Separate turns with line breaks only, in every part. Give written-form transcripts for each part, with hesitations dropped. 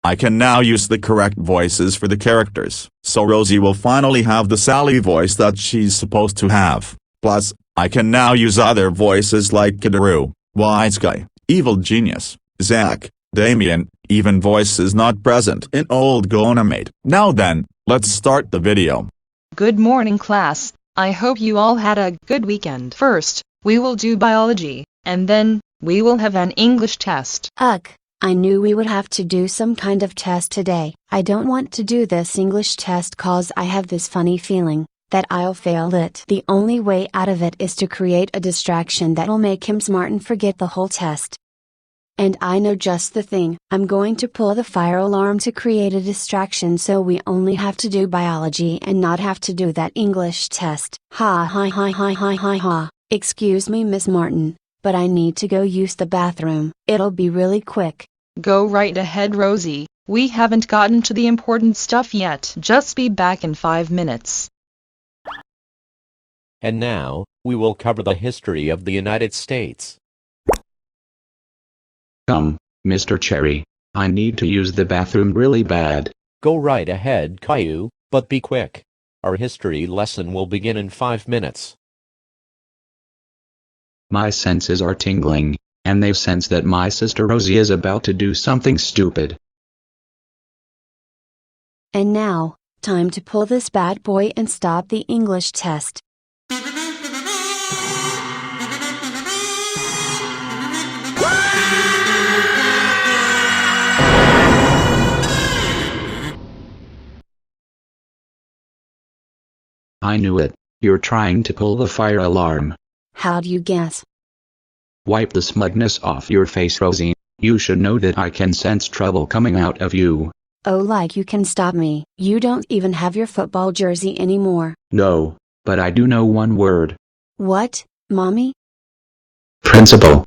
I can now use the correct voices for the characters. So Rosie will finally have the Sally voice that she's supposed to have. Plus, I can now use other voices like Caillou, Wise Guy, Evil Genius, Zach, Damien, even voices not present in old Gonamate. Now then, let's start the video.
Good morning, class. I hope you all had a good weekend. First, we will do biology, and then, we will have an English test.
Ugh, I knew we would have to do some kind of test today. I don't want to do this English test cause I have this funny feeling that I'll fail it. The only way out of it is to create a distraction that'll make him smart and forget the whole test. And I know just the thing. I'm going to pull the fire alarm to create a distraction so we only have to do biology and not have to do that English test. Ha ha ha ha ha ha ha. Excuse me, Miss Martin, but I need to go use the bathroom. It'll be really quick.
Go right ahead, Rosie. We haven't gotten to the important stuff yet. Just be back in 5 minutes.
And now, we will cover the history of the United States.
Come, Mr. Cherry, I need to use the bathroom really bad.
Go right ahead, Caillou, but be quick. Our history lesson will begin in 5 minutes.
My senses are tingling, and they sense that my sister Rosie is about to do something stupid.
And now, time to pull this bad boy and stop the English test.
I knew it. You're trying to pull the fire alarm.
How'd you guess?
Wipe the smugness off your face, Rosie. You should know that I can sense trouble coming out of you.
Oh, like you can stop me. You don't even have your football jersey anymore.
No, but I do know one word.
What, Mommy?
Principal.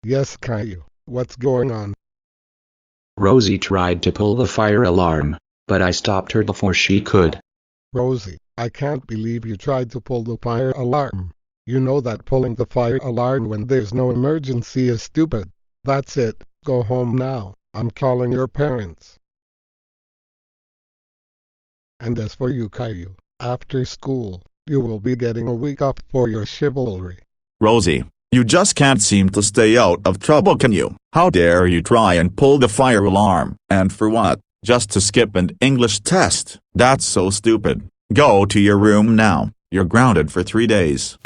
Yes, Caillou. What's going on?
Rosie tried to pull the fire alarm, but I stopped her before she could.
Rosie, I can't believe you tried to pull the fire alarm. You know that pulling the fire alarm when there's no emergency is stupid. That's it. Go home now. I'm calling your parents. And as for you, Caillou, after school, you will be getting a week off for your chivalry.
Rosie, you just can't seem to stay out of trouble, can you? How dare you try and pull the fire alarm? And for what? Just to skip an English test? That's so stupid. Go to your room now. You're grounded for 3 days.